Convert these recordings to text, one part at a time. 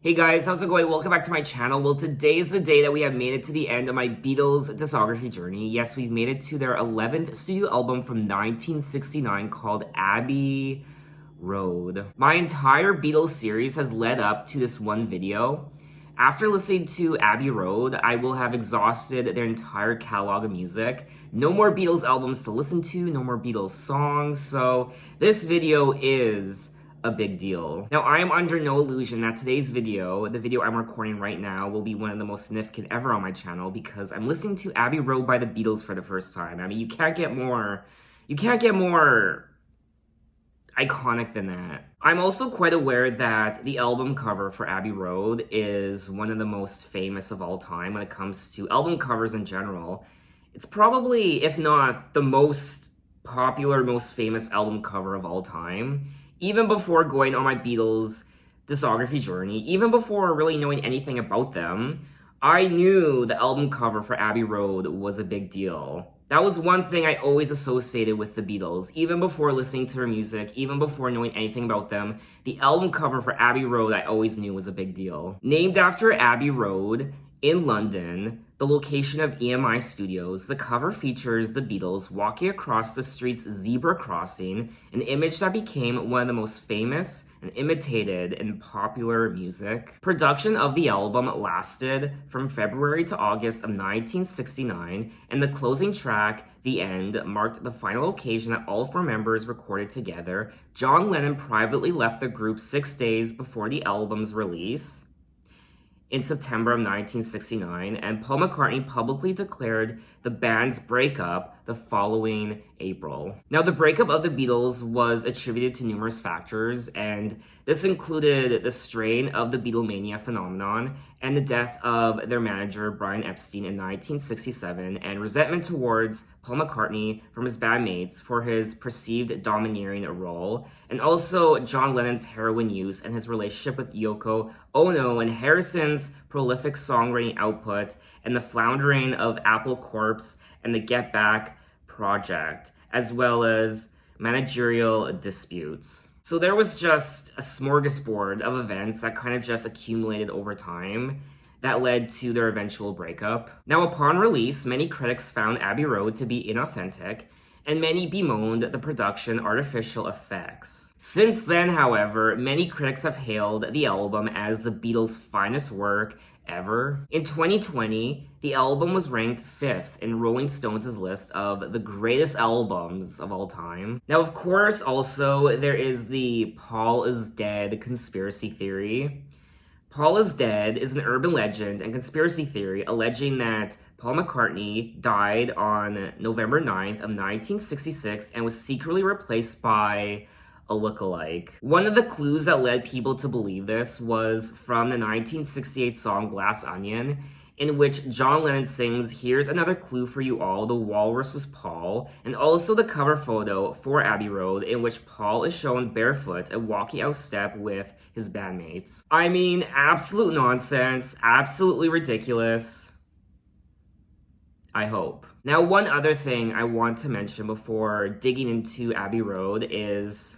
Hey guys, how's it going? Welcome back to my channel. Well, today is the day that we have made it to the end of my Beatles discography journey. Yes, we've made it to their 11th studio album from 1969 called Abbey Road. My entire Beatles series has led up to this one video. After listening to Abbey Road, I will have exhausted their entire catalog of music. No more Beatles albums to listen to, no more Beatles songs, so this video is a big deal. Now, I am under no illusion that today's video, the video I'm recording right now, will be one of the most significant ever on my channel because I'm listening to Abbey Road by the Beatles for the first time. I mean, you can't get more iconic than that. I'm also quite aware that the album cover for Abbey Road is one of the most famous of all time when it comes to album covers in general. It's probably, if not the most popular, most famous album cover of all time. Even before going on my Beatles discography journey, even before really knowing anything about them, I knew the album cover for Abbey Road was a big deal. That was one thing I always associated with the Beatles. Even before listening to their music, even before knowing anything about them, the album cover for Abbey Road I always knew was a big deal. Named after Abbey Road in London, the location of EMI Studios, the cover features the Beatles walking across the street's zebra crossing, an image that became one of the most famous and imitated in popular music. Production of the album lasted from February to August of 1969, and the closing track, The End, marked the final occasion that all four members recorded together. John Lennon privately left the group 6 days before the album's release in September of 1969, and Paul McCartney publicly declared the band's breakup the following April. Now, the breakup of the Beatles was attributed to numerous factors, and this included the strain of the Beatlemania phenomenon and the death of their manager, Brian Epstein, in 1967, and resentment towards Paul McCartney from his bandmates for his perceived domineering role, and also John Lennon's heroin use and his relationship with Yoko Ono, and Harrison's prolific songwriting output, and the floundering of Apple Corps and the Get Back project, as well as managerial disputes. So there was just a smorgasbord of events that kind of just accumulated over time that led to their eventual breakup. Now, upon release, many critics found Abbey Road to be inauthentic, and many bemoaned the production artificial effects. Since then, however, many critics have hailed the album as the Beatles' finest work ever. In 2020, the album was ranked 5th in Rolling Stones' list of the greatest albums of all time. Now, of course, also, there is the Paul is dead conspiracy theory. Paul is Dead is an urban legend and conspiracy theory alleging that Paul McCartney died on November 9th of 1966 and was secretly replaced by a lookalike. One of the clues that led people to believe this was from the 1968 song Glass Onion, in which John Lennon sings, "Here's another clue for you all, the walrus was Paul," and also the cover photo for Abbey Road, in which Paul is shown barefoot and walking out step with his bandmates. I mean, absolute nonsense, absolutely ridiculous. I hope. Now, one other thing I want to mention before digging into Abbey Road is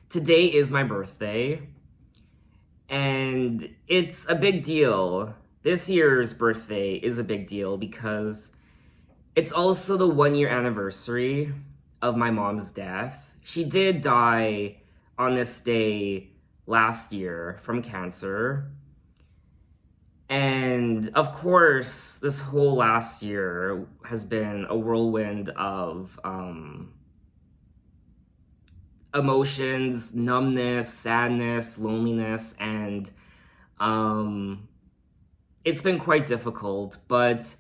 today is my birthday, and it's a big deal. This year's birthday is a big deal because it's also the 1-year anniversary of my mom's death. She did die on this day last year from cancer. And of course, this whole last year has been a whirlwind of emotions, numbness, sadness, loneliness, and it's been quite difficult, but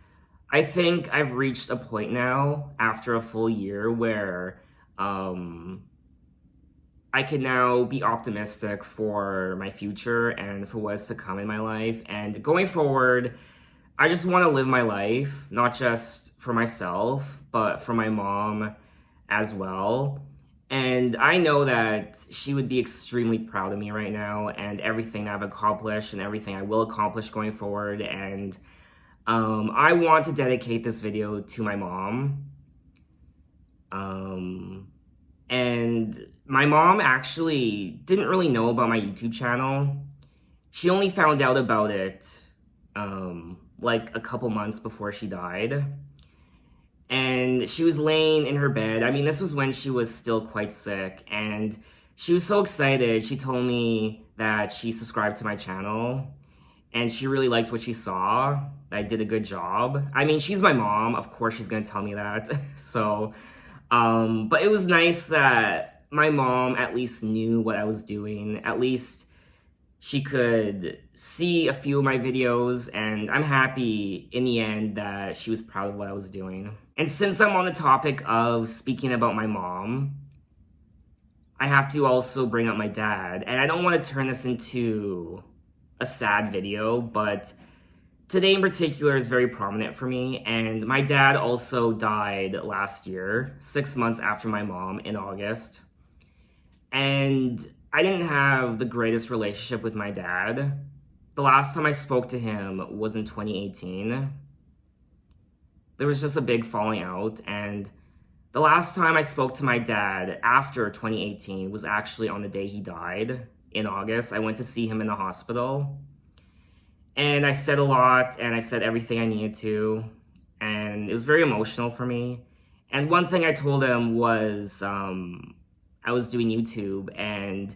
I think I've reached a point now, after a full year, where I can now be optimistic for my future and for what's to come in my life. And going forward, I just want to live my life, not just for myself, but for my mom as well. And I know that she would be extremely proud of me right now and everything I've accomplished and everything I will accomplish going forward. And I want to dedicate this video to my mom. And my mom actually didn't really know about my YouTube channel. She only found out about it like a couple months before she died. And she was laying in her bed. I mean, this was when she was still quite sick. And she was so excited. She told me that she subscribed to my channel. And she really liked what she saw. I did a good job. I mean, she's my mom. Of course she's gonna tell me that. So, but it was nice that my mom at least knew what I was doing. At least she could see a few of my videos, and I'm happy in the end that she was proud of what I was doing. And since I'm on the topic of speaking about my mom, I have to also bring up my dad. And I don't want to turn this into a sad video, but today in particular is very prominent for me. And my dad also died last year, 6 months after my mom, in August. And I didn't have the greatest relationship with my dad. The last time I spoke to him was in 2018. There was just a big falling out, and the last time I spoke to my dad after 2018 was actually on the day he died in August. I went to see him in the hospital, and I said a lot, and I said everything I needed to, and it was very emotional for me. And one thing I told him was I was doing YouTube, and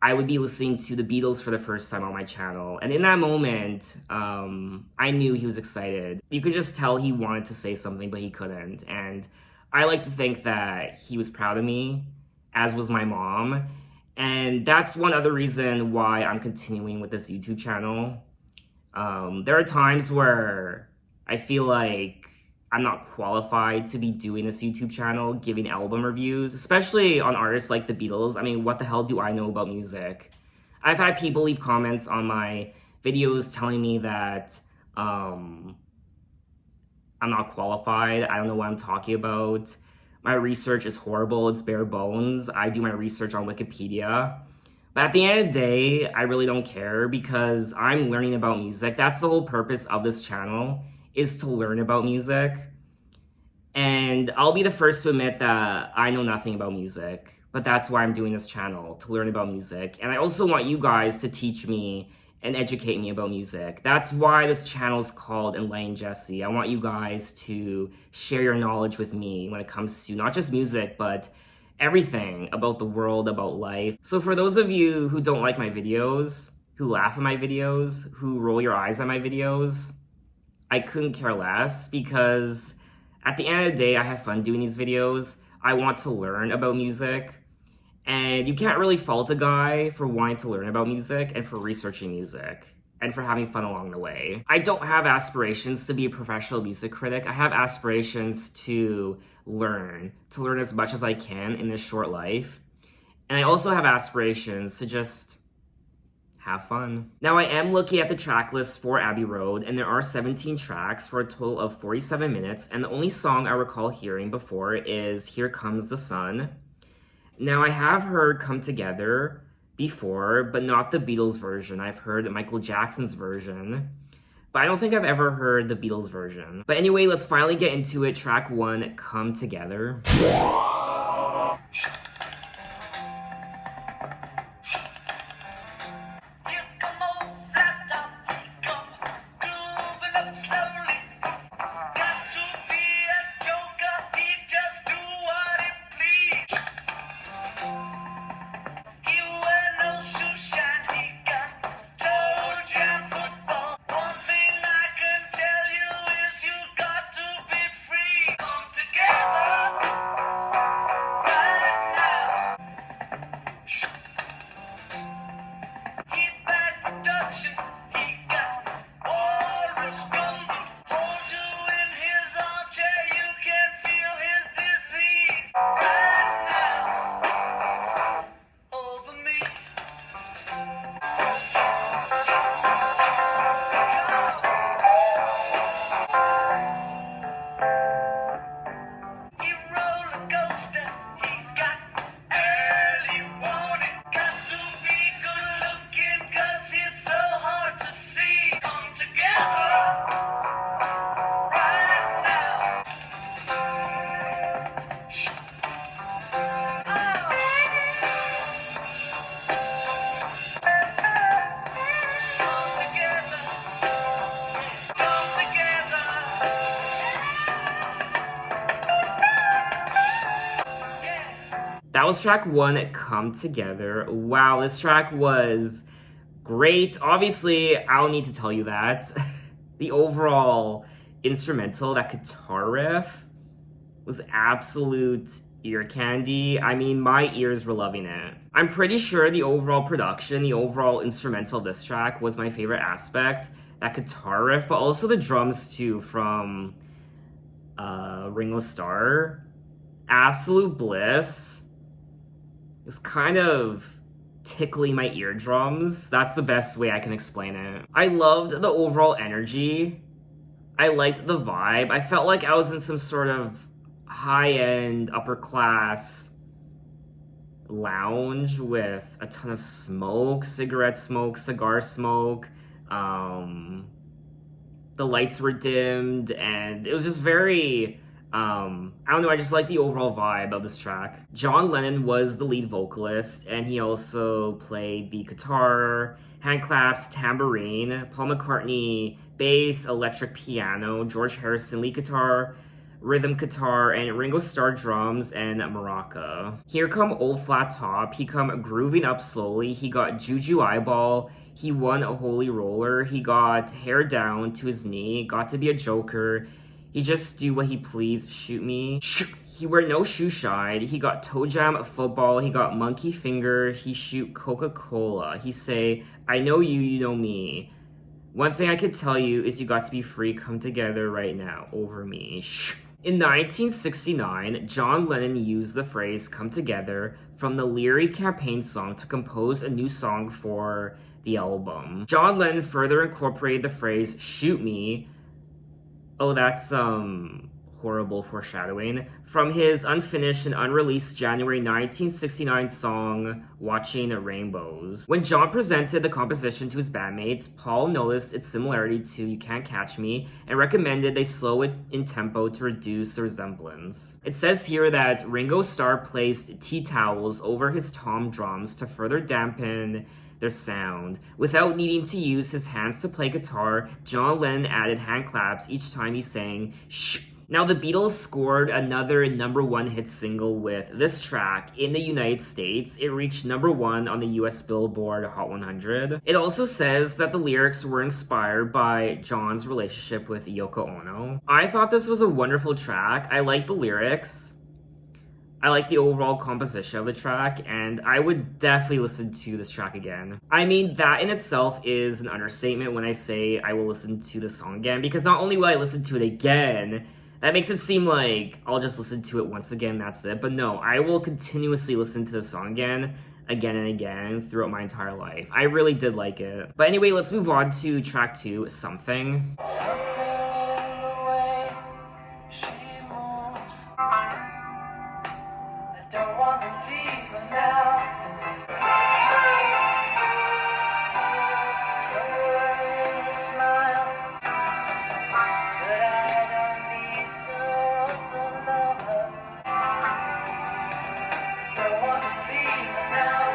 I would be listening to the Beatles for the first time on my channel. And in that moment, I knew he was excited. You could just tell he wanted to say something, but he couldn't. And I like to think that he was proud of me, as was my mom. And that's one other reason why I'm continuing with this YouTube channel. There are times where I feel like I'm not qualified to be doing this YouTube channel, giving album reviews, especially on artists like the Beatles. I mean, what the hell do I know about music? I've had people leave comments on my videos telling me that I'm not qualified. I don't know what I'm talking about. My research is horrible. It's bare bones. I do my research on Wikipedia. But at the end of the day, I really don't care because I'm learning about music. That's the whole purpose of this channel, is to learn about music. And I'll be the first to admit that I know nothing about music, but that's why I'm doing this channel, to learn about music. And I also want you guys to teach me and educate me about music. That's why this channel is called Majesty. I want you guys to share your knowledge with me when it comes to not just music, but everything about the world, about life. So for those of you who don't like my videos, who laugh at my videos, who roll your eyes at my videos, I couldn't care less, because at the end of the day, I have fun doing these videos. I want to learn about music, and you can't really fault a guy for wanting to learn about music and for researching music and for having fun along the way. I don't have aspirations to be a professional music critic. I have aspirations to learn as much as I can in this short life. And I also have aspirations to just have fun. Now, I am looking at the track list for Abbey Road, and there are 17 tracks for a total of 47 minutes, and the only song I recall hearing before is Here Comes the Sun. Now, I have heard Come Together before, but not the Beatles version. I've heard Michael Jackson's version, but I don't think I've ever heard the Beatles version. But anyway, let's finally get into it. Track 1, Come Together. That was track 1, Come Together. Wow, this track was great. Obviously, I don't need to tell you that. The overall instrumental, that guitar riff, was absolute ear candy. I mean, my ears were loving it. I'm pretty sure the overall production, the overall instrumental of this track was my favorite aspect. That guitar riff, but also the drums too from Ringo Starr. Absolute bliss. It was kind of tickling my eardrums. That's the best way I can explain it. I loved the overall energy. I liked the vibe. I felt like I was in some sort of high-end, upper-class lounge with a ton of smoke, cigarette smoke, cigar smoke. The lights were dimmed, and it was just very... I don't know, I just like the overall vibe of this track. John Lennon was the lead vocalist, and he also played the guitar, hand claps, tambourine, Paul McCartney, bass, electric piano, George Harrison lead guitar, rhythm guitar, and Ringo Starr drums and maraca. Here come Old Flat Top, he come grooving up slowly, he got Juju Eyeball, he won a Holy Roller, he got Hair Down to his knee, got to be a Joker, he just do what he please, shoot me. He wear no shoe shine. He got toe jam football. He got monkey finger. He shoot Coca-Cola. He say, I know you, you know me. One thing I could tell you is you got to be free, come together right now, over me. In 1969, John Lennon used the phrase come together from the Leary campaign song to compose a new song for the album. John Lennon further incorporated the phrase shoot me. Oh, that's horrible foreshadowing. From his unfinished and unreleased January 1969 song, Watching Rainbows. When John presented the composition to his bandmates, Paul noticed its similarity to You Can't Catch Me and recommended they slow it in tempo to reduce the resemblance. It says here that Ringo Starr placed tea towels over his tom drums to further dampen their sound. Without needing to use his hands to play guitar, John Lennon added hand claps each time he sang shh. Now, the Beatles scored another #1 hit single with this track in the United States. It reached #1 on the US Billboard Hot 100. It also says that the lyrics were inspired by John's relationship with Yoko Ono. I thought this was a wonderful track. I like the lyrics. I like the overall composition of the track, and I would definitely listen to this track again. I mean, that in itself is an understatement when I say I will listen to the song again, because not only will I listen to it again, that makes it seem like I'll just listen to it once again, that's it. But no, I will continuously listen to the song again and again throughout my entire life. I really did like it. But anyway, let's move on to track 2, Something. Don't wanna leave her now. Somewhere in a smile that I don't need no other lover. Don't wanna leave her now.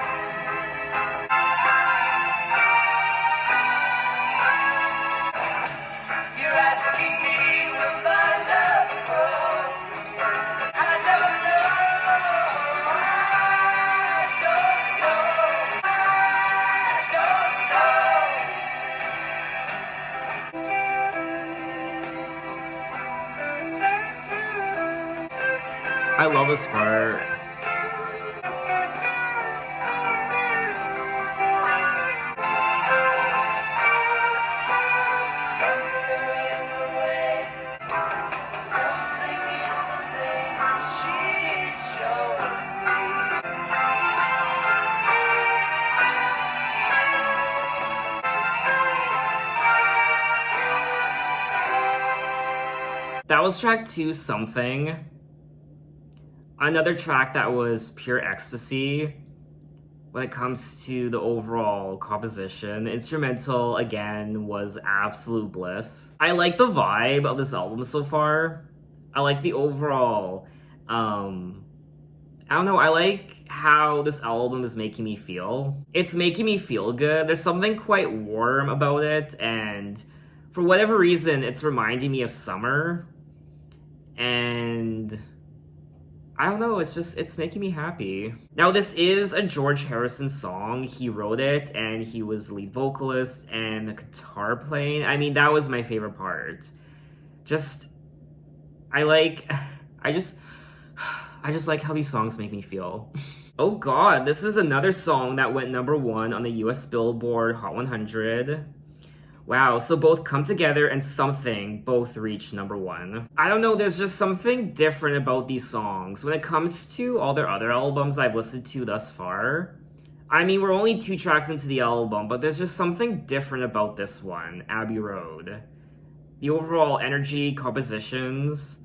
You're asking me will my love grow? I don't know. I love this part. Something in the way, something in the thing she shows me. That was track 2, Something. Another track that was pure ecstasy when it comes to the overall composition. The instrumental, again, was absolute bliss. I like the vibe of this album so far. I like the overall, I don't know, I like how this album is making me feel. It's making me feel good. There's something quite warm about it, and for whatever reason, it's reminding me of summer. And I don't know, it's making me happy. Now, this is a George Harrison song. He wrote it, and he was lead vocalist, and the guitar playing. I mean, that was my favorite part. Just, I like, I just like how these songs make me feel. Oh god, this is another song that went #1 on the US Billboard Hot 100. Wow, so both Come Together and Something both reached #1. I don't know, there's just something different about these songs. When it comes to all their other albums I've listened to thus far, I mean, we're only 2 tracks into the album, but there's just something different about this one, Abbey Road. The overall energy, compositions,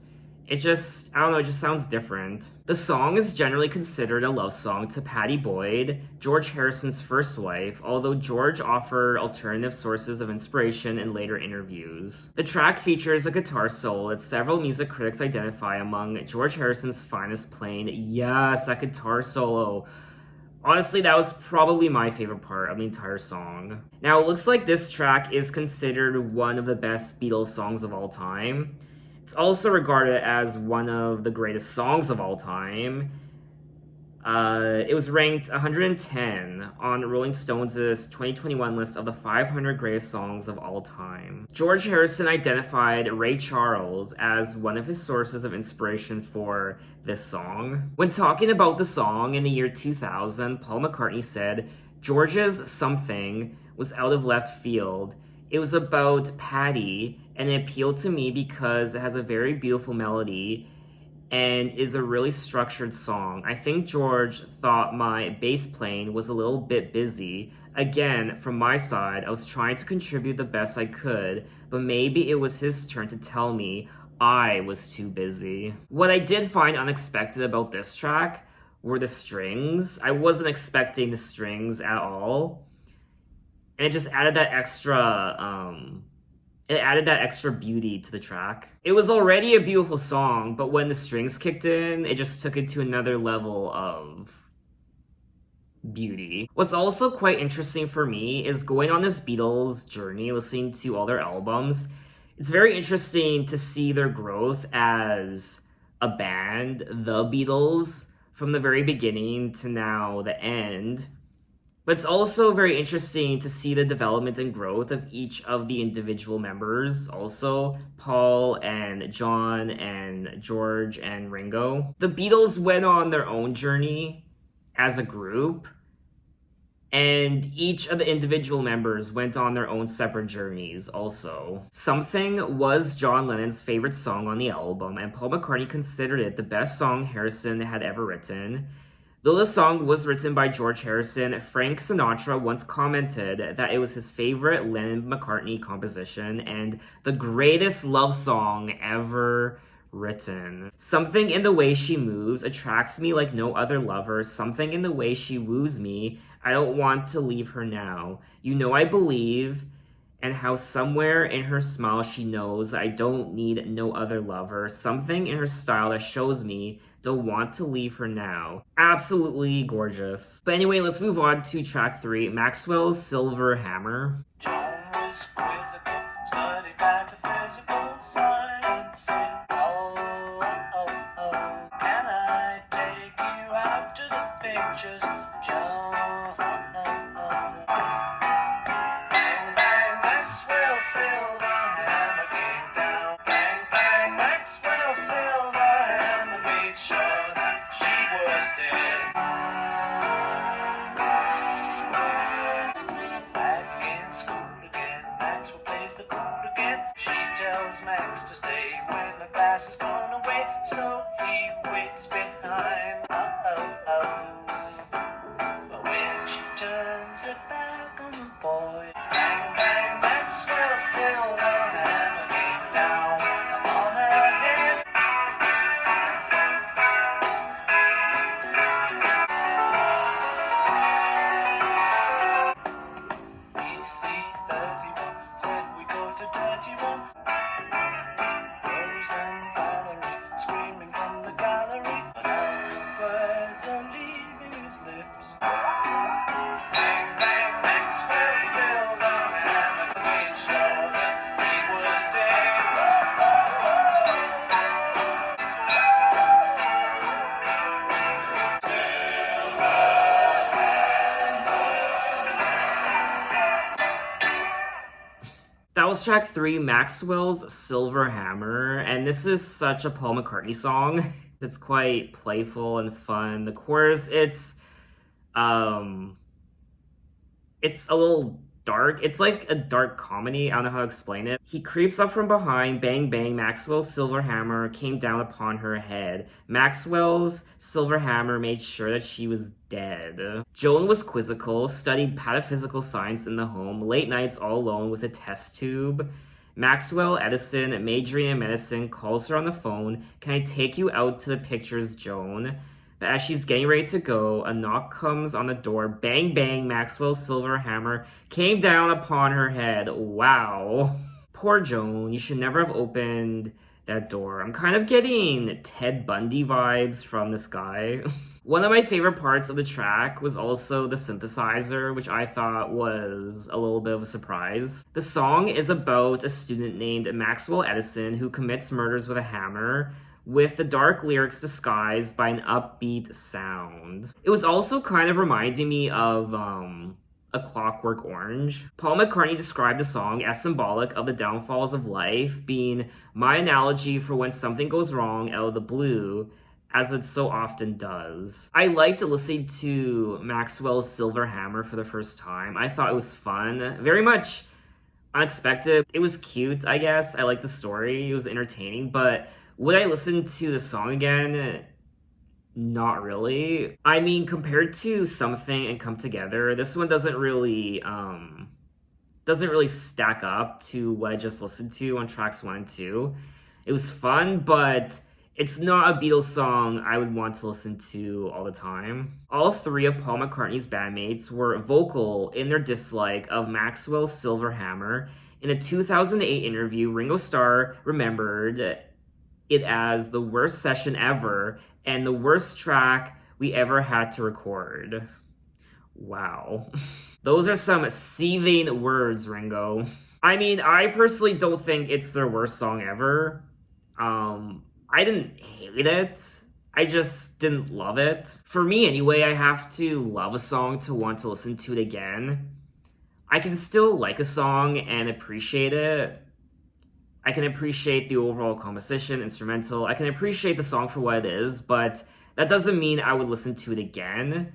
it just, I don't know, it just sounds different. The song is generally considered a love song to Pattie Boyd, George Harrison's first wife, although George offered alternative sources of inspiration in later interviews. The track features a guitar solo that several music critics identify among George Harrison's finest playing. Yes, that guitar solo. Honestly, that was probably my favorite part of the entire song. Now, it looks like this track is considered one of the best Beatles songs of all time. It's also regarded as one of the greatest songs of all time. It was ranked 110 on Rolling Stone's 2021 list of the 500 greatest songs of all time. George Harrison identified Ray Charles as one of his sources of inspiration for this song. When talking about the song in the year 2000, Paul McCartney said, "George's Something was out of left field. It was about Patty, and it appealed to me because it has a very beautiful melody and is a really structured song. I think George thought my bass playing was a little bit busy. Again, from my side, I was trying to contribute the best I could, but maybe it was his turn to tell me I was too busy." What I did find unexpected about this track were the strings. I wasn't expecting the strings at all. And it just added that extra beauty to the track. It was already a beautiful song, but when the strings kicked in, it just took it to another level of beauty. What's also quite interesting for me is going on this Beatles journey, listening to all their albums. It's very interesting to see their growth as a band, the Beatles, from the very beginning to now the end. But it's also very interesting to see the development and growth of each of the individual members, also Paul and John and George and Ringo. The Beatles went on their own journey as a group, and each of the individual members went on their own separate journeys also. Something was John Lennon's favorite song on the album, and Paul McCartney considered it the best song Harrison had ever written. Though the song was written by George Harrison, Frank Sinatra once commented that it was his favorite Lennon-McCartney composition and the greatest love song ever written. Something in the way she moves attracts me like no other lover. Something in the way she woos me. I don't want to leave her now. You know I believe, and how somewhere in her smile she knows I don't need no other lover. Something in her style that shows me don't want to leave her now. Absolutely gorgeous. But anyway, let's move on to track 3, Maxwell's Silver Hammer. John was quizzical, studied metaphysical science. Oh, can I take you out to the pictures, John? Bang, bang, Maxwell Silver Hammer came down. Bang, bang, Maxwell Silver Hammer made sure that she was dead. Back in school again, Maxwell plays the fool again. She tells Max to stay when the class has gone away, so he waits behind. But when she turns her back on the boy, bang, bang, Maxwell Silver That was track 3, Maxwell's Silver Hammer, and this is such a Paul McCartney song. It's quite playful and fun. The chorus, it's a little dark. It's like a dark comedy. I don't know how to explain it. He creeps up from behind, bang bang, Maxwell's silver hammer came down upon her head. Maxwell's silver hammer made sure that she was dead. Joan was quizzical, studied pataphysical science in the home, late nights all alone with a test tube. Maxwell Edison, majoring in medicine, calls her on the phone. Can I take you out to the pictures, Joan? But as she's getting ready to go, a knock comes on the door. Bang, bang, Maxwell's silver hammer came down upon her head. Wow. Poor Joan, you should never have opened that door. I'm kind of getting Ted Bundy vibes from this guy. One of my favorite parts of the track was also the synthesizer, which I thought was a little bit of a surprise. The song is about a student named Maxwell Edison who commits murders with a hammer, with the dark lyrics disguised by an upbeat sound. It was also kind of reminding me of A Clockwork Orange. Paul McCartney described the song as symbolic of the downfalls of life, being my analogy for when something goes wrong out of the blue, as it so often does. I liked listening to Maxwell's Silver Hammer for the first time. I thought it was fun, very much unexpected. It was cute, I guess. I liked the story, it was entertaining, but would I listen to the song again? Not really. I mean, compared to Something and Come Together, this one doesn't really stack up to what I just listened to on tracks 1 and 2. It was fun, but it's not a Beatles song I would want to listen to all the time. All 3 of Paul McCartney's bandmates were vocal in their dislike of Maxwell's Silver Hammer. In a 2008 interview, Ringo Starr remembered it as the worst session ever and the worst track we ever had to record. Wow. Those are some seething words, Ringo. I mean, I personally don't think it's their worst song ever. I didn't hate it. I just didn't love it. For me anyway, I have to love a song to want to listen to it again. I can still like a song and appreciate it. I can appreciate the overall composition, instrumental. I can appreciate the song for what it is, but that doesn't mean I would listen to it again.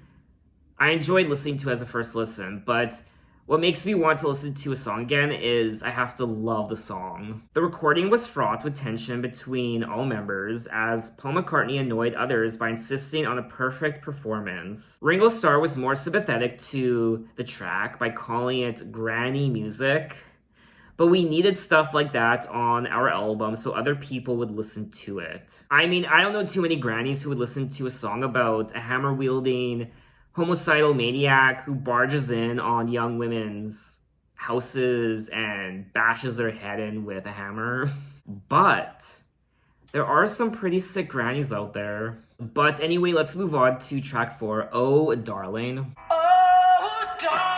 I enjoyed listening to it as a first listen, but what makes me want to listen to a song again is I have to love the song. The recording was fraught with tension between all members as Paul McCartney annoyed others by insisting on a perfect performance. Ringo Starr was more sympathetic to the track by calling it granny music. But we needed stuff like that on our album so other people would listen to it. I mean, I don't know too many grannies who would listen to a song about a hammer-wielding, homicidal maniac who barges in on young women's houses and bashes their head in with a hammer. But there are some pretty sick grannies out there. But anyway, let's move on to track 4, Oh Darling. Oh, darling.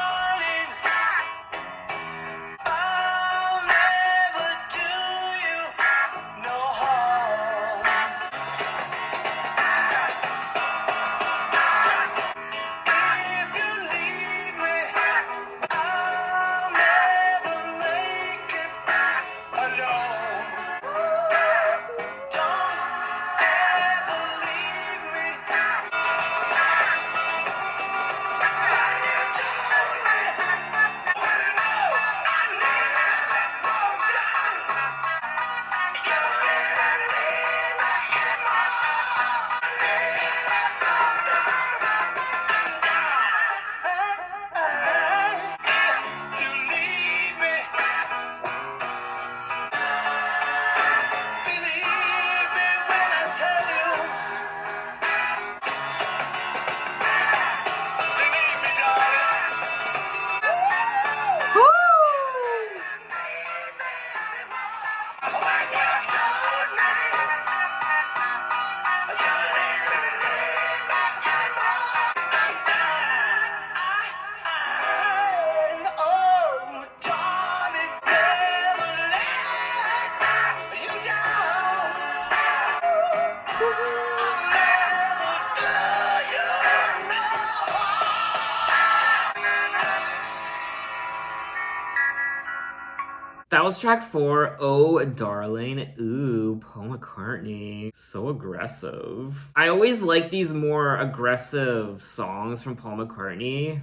That was track 4, Oh Darling. Ooh, Paul McCartney. So aggressive. I always like these more aggressive songs from Paul McCartney.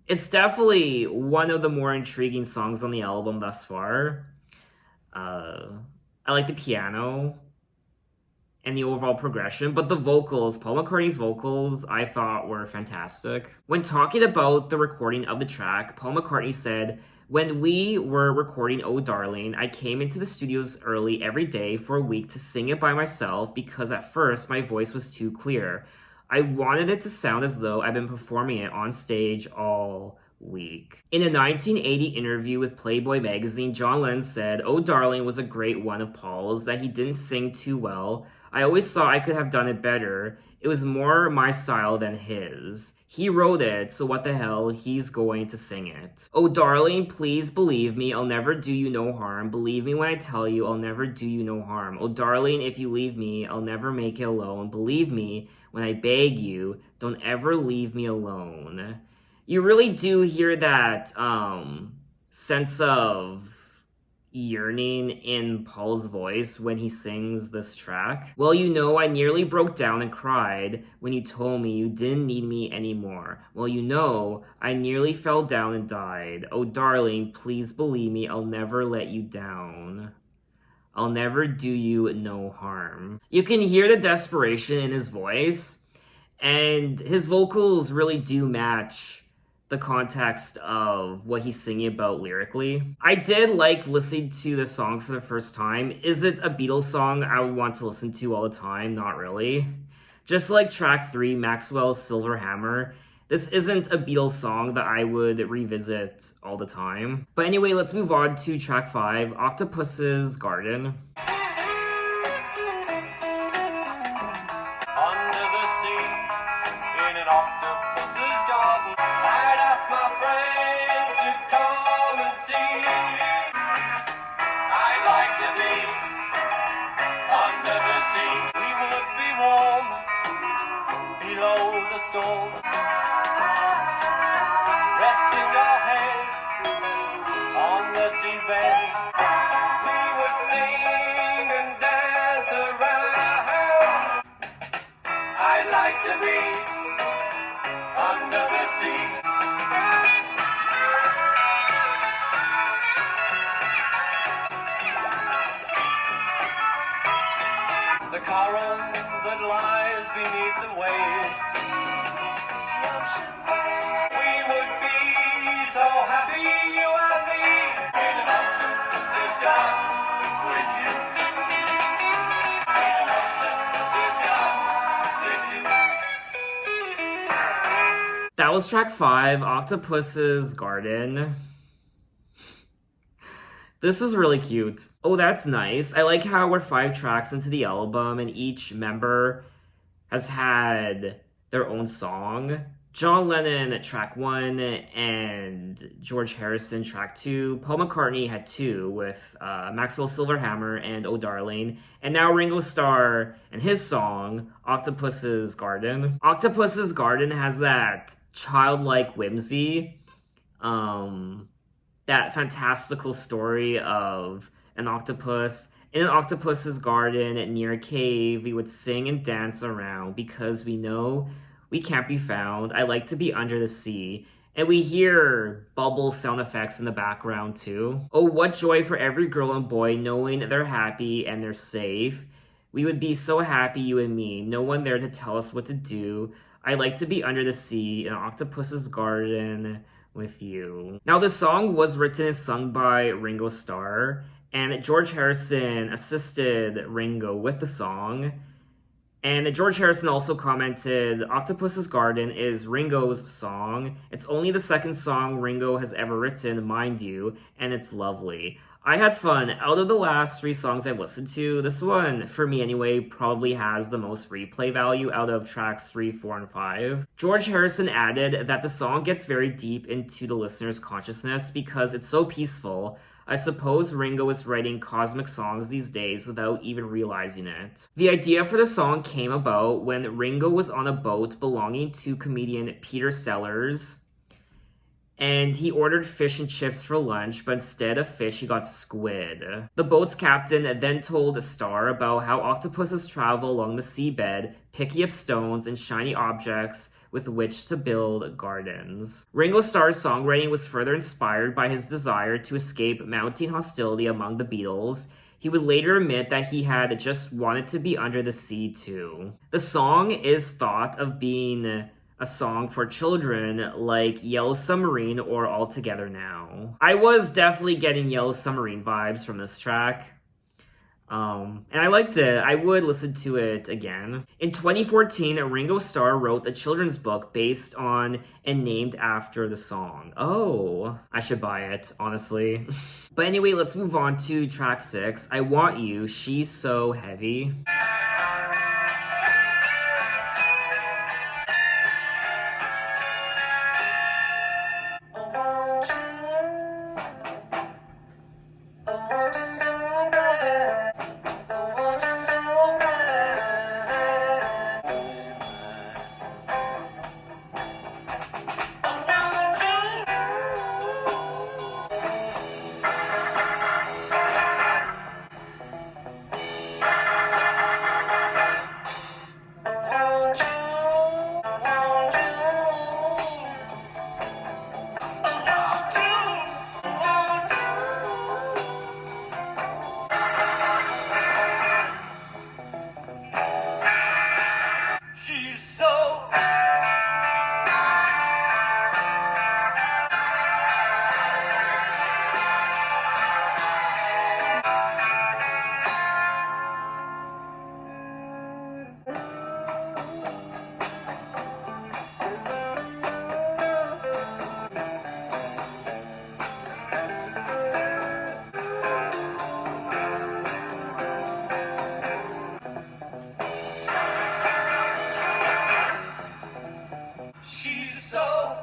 It's definitely one of the more intriguing songs on the album thus far. I like the piano and the overall progression, but the vocals, Paul McCartney's vocals, I thought were fantastic. When talking about the recording of the track, Paul McCartney said, "When we were recording Oh Darling, I came into the studios early every day for a week to sing it by myself because at first my voice was too clear. I wanted it to sound as though I've been performing it on stage all week." In a 1980 interview with Playboy magazine, John Lennon said, "Oh Darling was a great one of Paul's, that he didn't sing too well. I always thought I could have done it better. It was more my style than his. He wrote it, so what the hell, he's going to sing it. Oh darling, please believe me, I'll never do you no harm. Believe me when I tell you, I'll never do you no harm. Oh darling, if you leave me, I'll never make it alone. Believe me when I beg you, don't ever leave me alone." You really do hear that sense of yearning in Paul's voice when he sings this track. "Well, you know, I nearly broke down and cried when you told me you didn't need me anymore. Well, you know, I nearly fell down and died. Oh, darling, please believe me, I'll never let you down. I'll never do you no harm." You can hear the desperation in his voice, and his vocals really do match the context of what he's singing about lyrically. I did like listening to this song for the first time. Is it a Beatles song I would want to listen to all the time? Not really. Just like track 3, Maxwell's Silver Hammer, this isn't a Beatles song that I would revisit all the time. But anyway, let's move on to track 5, Octopuses Garden. Under the sea, in an octopus's garden, I'd ask my friends to come and see. I'd like to be under the sea. We would be warm below the storm, resting our head on the seabed. We would sing and dance around. I'd like to be under the sea. The coral that lies beneath the waves. We would be so happy, you and me, in an octopus's garden with you. In an octopus's garden with you. That was track 5, Octopuses Garden. This was really cute. Oh, that's nice. I like how we're 5 tracks into the album and each member has had their own song. John Lennon at track 1 and George Harrison track 2. Paul McCartney had 2 with Maxwell's Silver Hammer and Oh Darling. And now Ringo Starr and his song, Octopuses Garden. Octopuses Garden has that childlike whimsy, that fantastical story of an octopus. In an octopus's garden near a cave, we would sing and dance around because we know we can't be found. I like to be under the sea. And we hear bubble sound effects in the background too. Oh, what joy for every girl and boy knowing they're happy and they're safe. We would be so happy, you and me. No one there to tell us what to do. I like to be under the sea in an octopus's garden with you. Now, the song was written and sung by Ringo Starr, and George Harrison assisted Ringo with the song. And George Harrison also commented, "Octopus's Garden is Ringo's song. It's only the second song Ringo has ever written, mind you, and it's lovely." I had fun. Out of the last 3 songs I've listened to, this one, for me anyway, probably has the most replay value out of tracks 3, 4, and 5. George Harrison added that the song gets very deep into the listener's consciousness because it's so peaceful. I suppose Ringo is writing cosmic songs these days without even realizing it. The idea for the song came about when Ringo was on a boat belonging to comedian Peter Sellers, and he ordered fish and chips for lunch, but instead of fish, he got squid. The boat's captain then told Starr about how octopuses travel along the seabed, picking up stones and shiny objects with which to build gardens. Ringo Starr's songwriting was further inspired by his desire to escape mounting hostility among the Beatles. He would later admit that he had just wanted to be under the sea too. The song is thought of being a song for children like Yellow Submarine or All Together Now. I was definitely getting Yellow Submarine vibes from this track. And I liked it. I would listen to it again. In 2014, Ringo Starr wrote a children's book based on and named after the song. Oh, I should buy it, honestly. But anyway, let's move on to track 6, I Want You, She's So Heavy. She's so she's so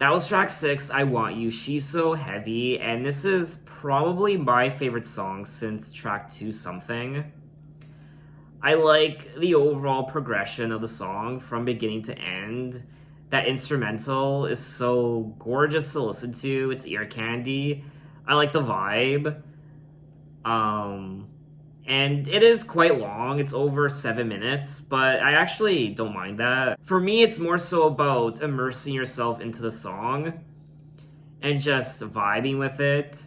That was track 6, I Want You, She's So Heavy, and this is probably my favorite song since track 2 Something. I like the overall progression of the song from beginning to end. That instrumental is so gorgeous to listen to, it's ear candy. I like the vibe. And it is quite long, it's over 7 minutes, but I actually don't mind that. For me, it's more so about immersing yourself into the song and just vibing with it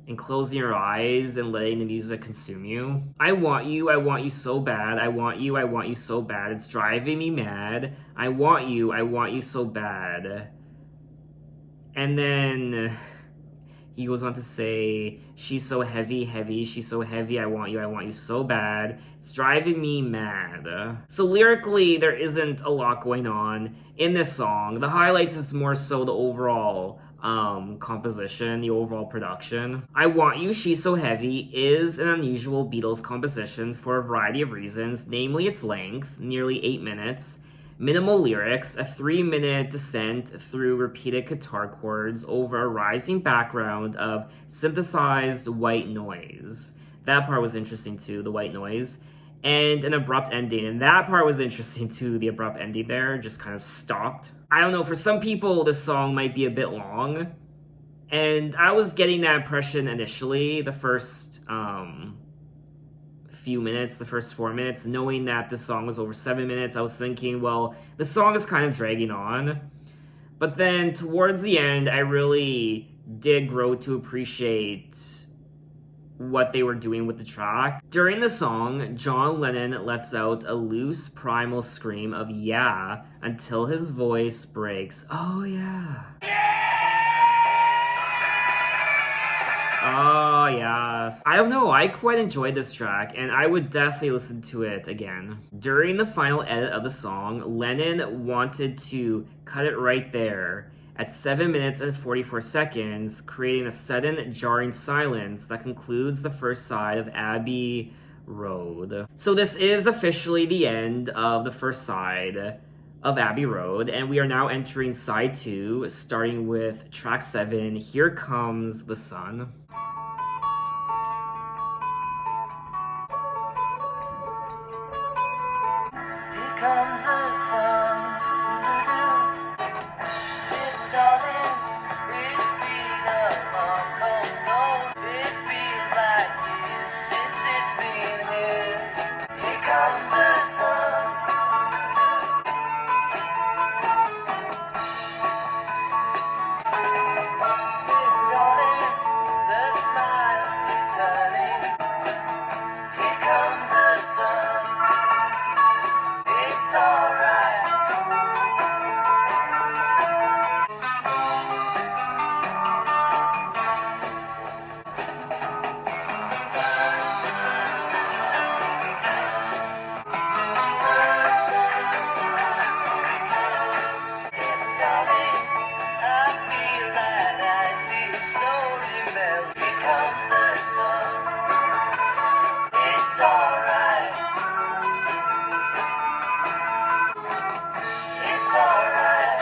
and closing your eyes and letting the music consume you. I want you so bad. I want you so bad. It's driving me mad. I want you so bad. And then he goes on to say, she's so heavy, heavy, she's so heavy, I want you so bad. It's driving me mad. So lyrically, there isn't a lot going on in this song. The highlights is more so the overall composition, the overall production. I Want You, She's So Heavy is an unusual Beatles composition for a variety of reasons, namely its length, nearly 8 minutes, minimal lyrics, a 3-minute descent through repeated guitar chords over a rising background of synthesized white noise. That part was interesting too, the white noise. And an abrupt ending, and that part was interesting too, the abrupt ending there, just kind of stopped. I don't know, for some people this song might be a bit long, and I was getting that impression initially, the first few minutes, the first 4 minutes, knowing that the song was over 7 minutes. I was thinking, well, the song is kind of dragging on. But then towards the end, I really did grow to appreciate what they were doing with the track. During the song, John Lennon lets out a loose primal scream of yeah until his voice breaks. Oh yeah. Oh yes. I don't know, I quite enjoyed this track and I would definitely listen to it again. During the final edit of the song, Lennon wanted to cut it right there at 7 minutes and 44 seconds, creating a sudden, jarring silence that concludes the first side of Abbey Road. So this is officially the end of the first side of Abbey Road, and we are now entering side 2, starting with track 7, Here Comes the Sun. Here comes the sun. Darling, it's been a long, cold road. It feels like years since it's been here. Here comes the sun. Darling, the smile's returning. Here comes the sun. It's alright. Darling, I feel that I see it slowly melt. Here comes the sun. It's alright. It's alright.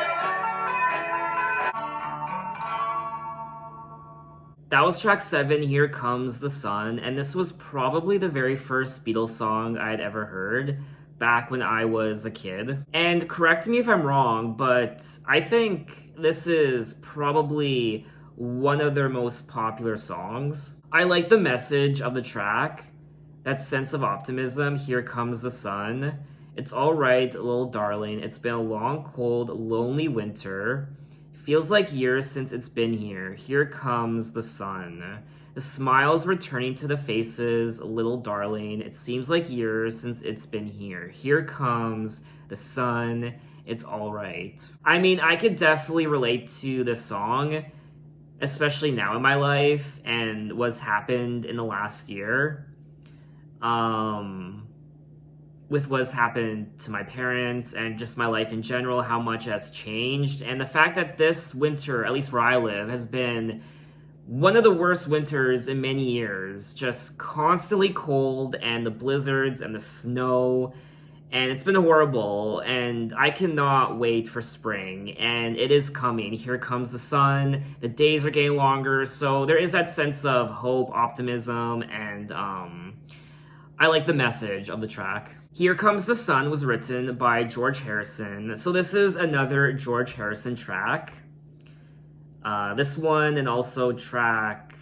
That was track 7, Here Comes the Sun, and this was probably the very first Beatles song I'd ever heard back when I was a kid. And correct me if I'm wrong, but I think this is probably one of their most popular songs. I like the message of the track, that sense of optimism, here comes the sun. It's alright, little darling, it's been a long, cold, lonely winter. Feels like years since it's been here. Here comes the sun. The smiles returning to the faces, little darling. It seems like years since it's been here. Here comes the sun. It's all right. I mean, I could definitely relate to this song, especially now in my life and what's happened in the last year. With what's happened to my parents and just my life in general, how much has changed. And the fact that this winter, at least where I live, has been one of the worst winters in many years. Just constantly cold and the blizzards and the snow. And it's been horrible. And I cannot wait for spring. And it is coming. Here comes the sun. The days are getting longer. So there is that sense of hope, optimism, and I like the message of the track. Here Comes the Sun was written by George Harrison. So this is another George Harrison track. This one and also track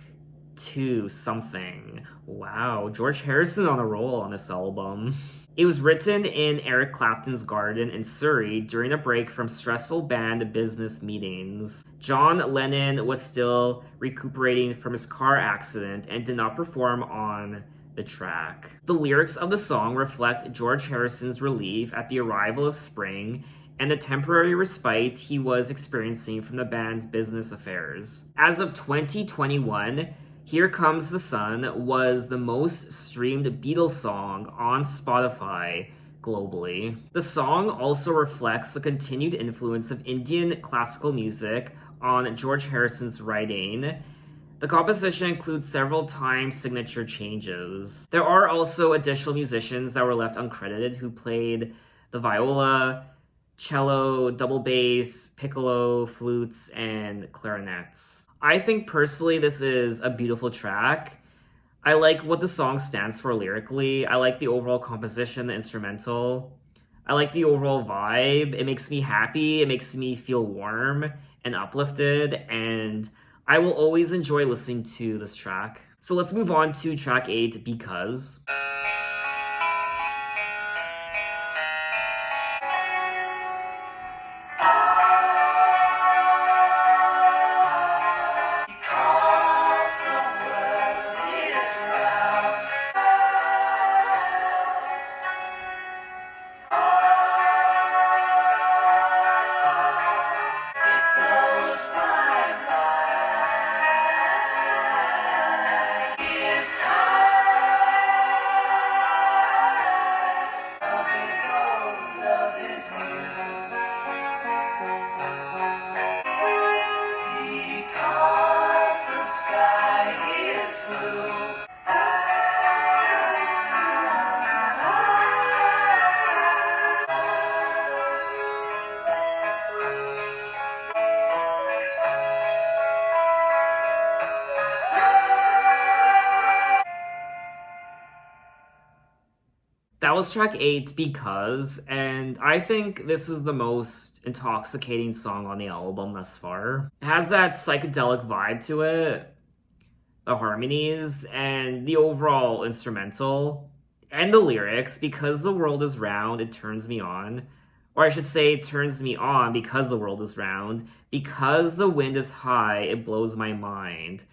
2, Something. Wow, George Harrison on a roll on this album. It was written in Eric Clapton's garden in Surrey during a break from stressful band business meetings. John Lennon was still recuperating from his car accident and did not perform on the track. The lyrics of the song reflect George Harrison's relief at the arrival of spring and the temporary respite he was experiencing from the band's business affairs. As of 2021, Here Comes the Sun was the most streamed Beatles song on Spotify globally. The song also reflects the continued influence of Indian classical music on George Harrison's writing. The composition includes several time signature changes. There are also additional musicians that were left uncredited who played the viola, cello, double bass, piccolo, flutes, and clarinets. I think personally this is a beautiful track. I like what the song stands for lyrically. I like the overall composition, the instrumental. I like the overall vibe. It makes me happy. It makes me feel warm and uplifted, and I will always enjoy listening to this track. So let's move on to track 8, Because. That was track 8, Because, and I think this is the most intoxicating song on the album thus far. It has that psychedelic vibe to it, the harmonies, and the overall instrumental, and the lyrics. Because the world is round, it turns me on. Or I should say, it turns me on because the world is round. Because the wind is high, it blows my mind.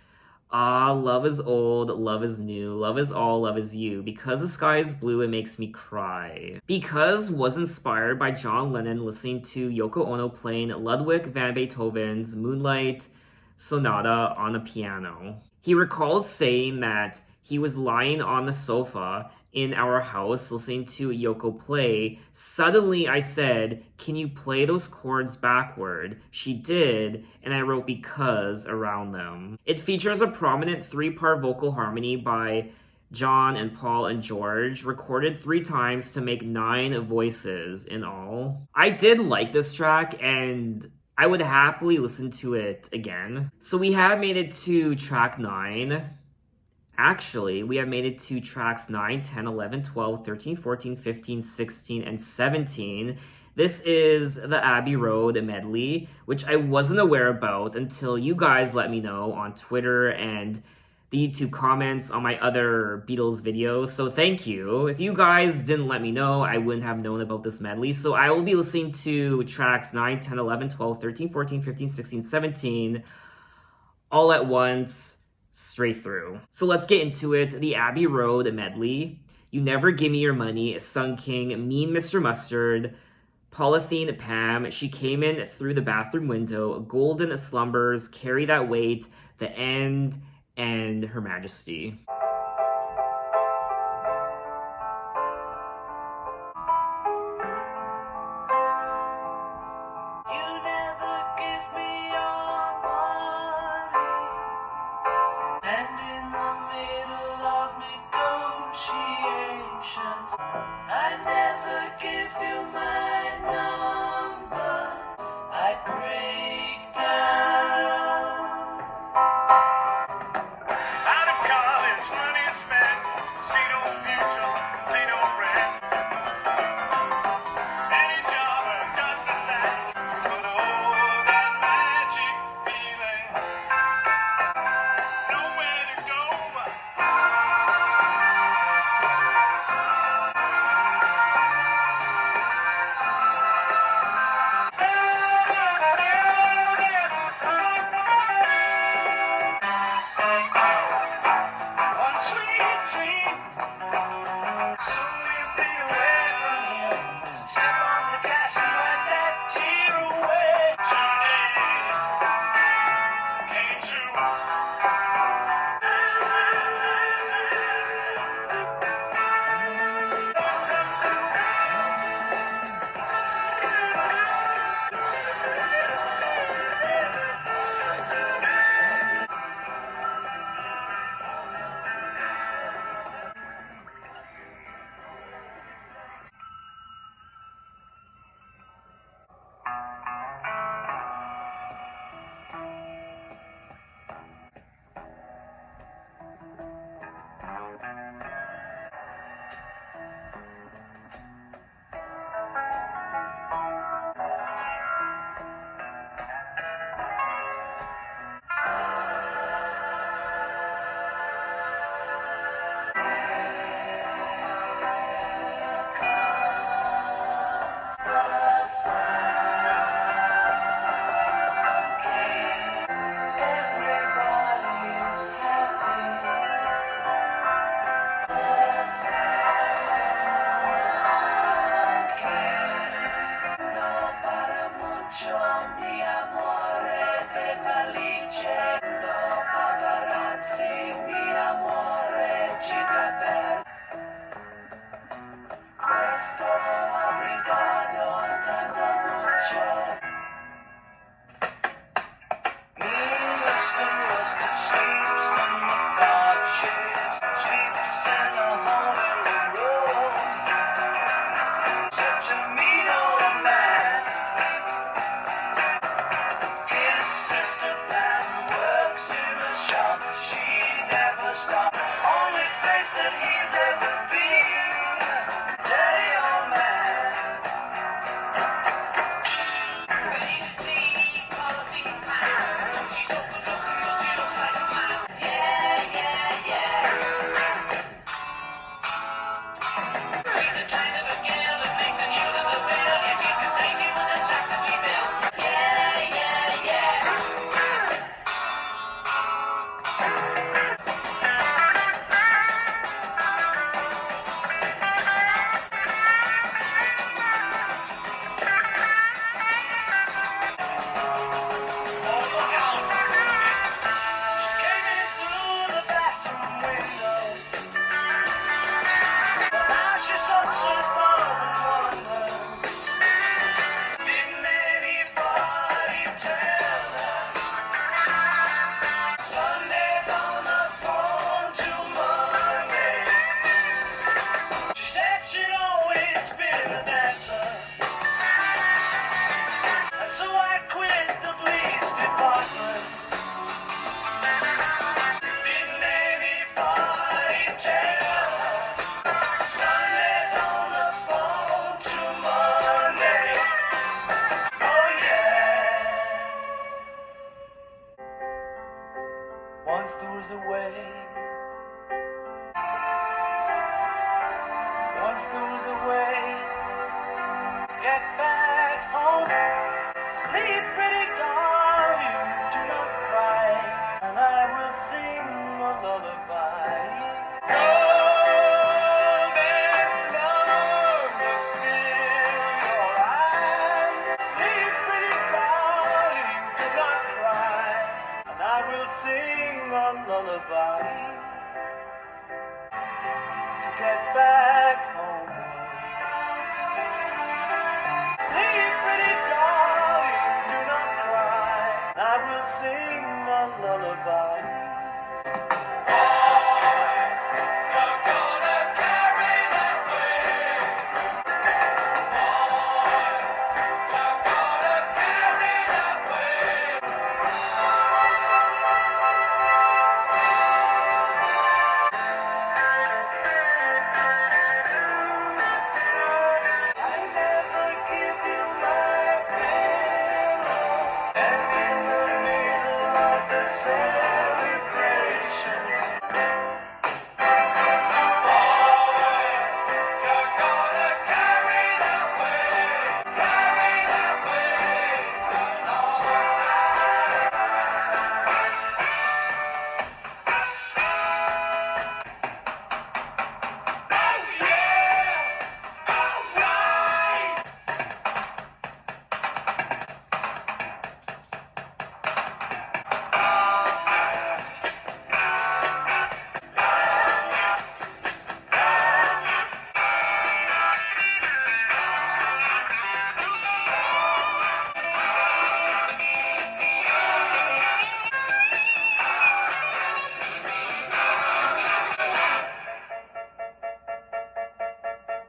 Ah, love is old, love is new, love is all, love is you. Because the sky is blue, it makes me cry. Because was inspired by John Lennon listening to Yoko Ono playing Ludwig van Beethoven's Moonlight Sonata on the piano. He recalled saying that he was lying on the sofa in our house listening to Yoko play. Suddenly I said, "Can you play those chords backward?" She did, and I wrote because around them. It features a prominent 3-part vocal harmony by John and Paul and George, recorded 3 times to make 9 voices in all. I did like this track, and I would happily listen to it again. So we have made it to track 9. Actually, we have made it to tracks 9, 10, 11, 12, 13, 14, 15, 16, and 17. This is the Abbey Road medley, which I wasn't aware about until you guys let me know on Twitter and the YouTube comments on my other Beatles videos. So thank you. If you guys didn't let me know, I wouldn't have known about this medley. So I will be listening to tracks 9, 10, 11, 12, 13, 14, 15, 16, 17 all at once, straight through. So let's get into it. The Abbey Road medley. You Never Give Me Your Money, Sun King, Mean Mr. Mustard, Polythene Pam, She Came In Through the Bathroom Window, Golden Slumbers, Carry That Weight, The End, and Her Majesty. You never give me your money, and in the middle of negotiations, I never give you my number. I break down. Out of college, money spent, see no future, pay no rent. Any job I got the sack, but oh, that magic feeling, nowhere to go. One sweet dream, so you'll be away from here. Step on the gas and wipe that tear away. Today came true. Everybody's happy. The sun came. No para mucho, mi amore de felice. No paparazzi, mi amore chica ver. Questo obrigado tanto mucho. Only place that he's ever been. there was a way. Once there was a way. Get back home. Sleep, pretty darling, do not cry, and I will sing a lullaby. Golden slumbers fill your eyes. Sleep, pretty darling, do not cry, and I will sing a lullaby to get back home. Sleep, pretty darling, do not cry. I will sing a lullaby. Boy, you're gonna carry that way. Boy, you're gonna carry that way. I never give you my pillow, and in the middle of the celebrations, boy, you're gonna carry that way a long time. Oh yeah, alright.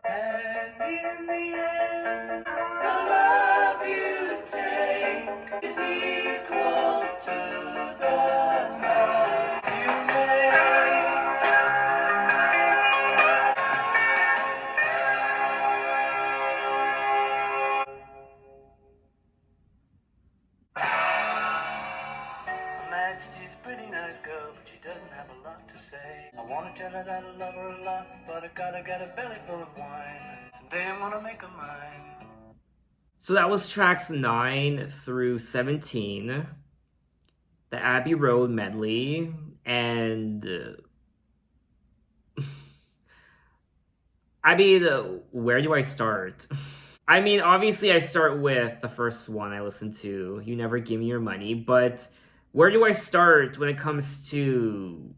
And in the end, the love you take is equal to the love you make. Majesty's a pretty nice girl, but she doesn't have a lot to say. I wanna tell her that I love her a lot, but I gotta get a belly full of wine. Someday I'm gonna make her mine. So that was tracks 9 through 17, the Abbey Road medley, and I mean, where do I start? I mean, obviously I start with the first one I listened to, You Never Give Me Your Money, but where do I start when it comes to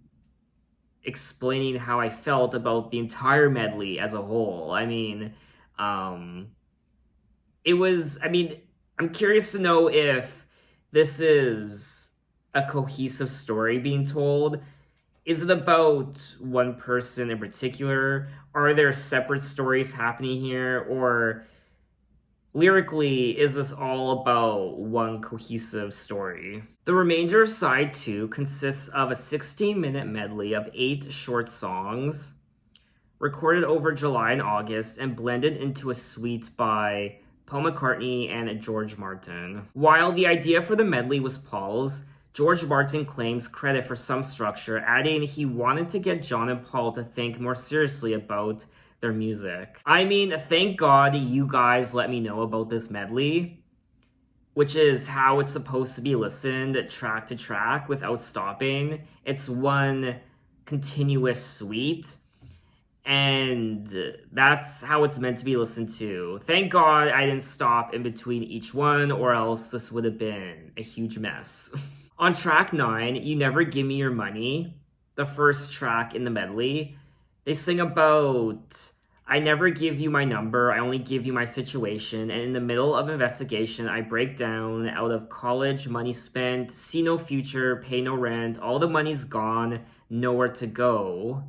explaining how I felt about the entire medley as a whole? I mean, I'm curious to know if this is a cohesive story being told. Is it about one person in particular? Are there separate stories happening here? Or lyrically, is this all about one cohesive story? The remainder of side 2 consists of a 16-minute medley of 8 short songs, recorded over July and August and blended into a suite by Paul McCartney and George Martin. While the idea for the medley was Paul's, George Martin claims credit for some structure, adding he wanted to get John and Paul to think more seriously about their music. I mean, thank God you guys let me know about this medley, which is how it's supposed to be listened track to track without stopping. It's one continuous suite, and that's how it's meant to be listened to. Thank God I didn't stop in between each one, or else this would have been a huge mess. On track 9, You Never Give Me Your Money, the first track in the medley, they sing about, I never give you my number, I only give you my situation, and in the middle of investigation, I break down, out of college, money spent, see no future, pay no rent, all the money's gone, nowhere to go.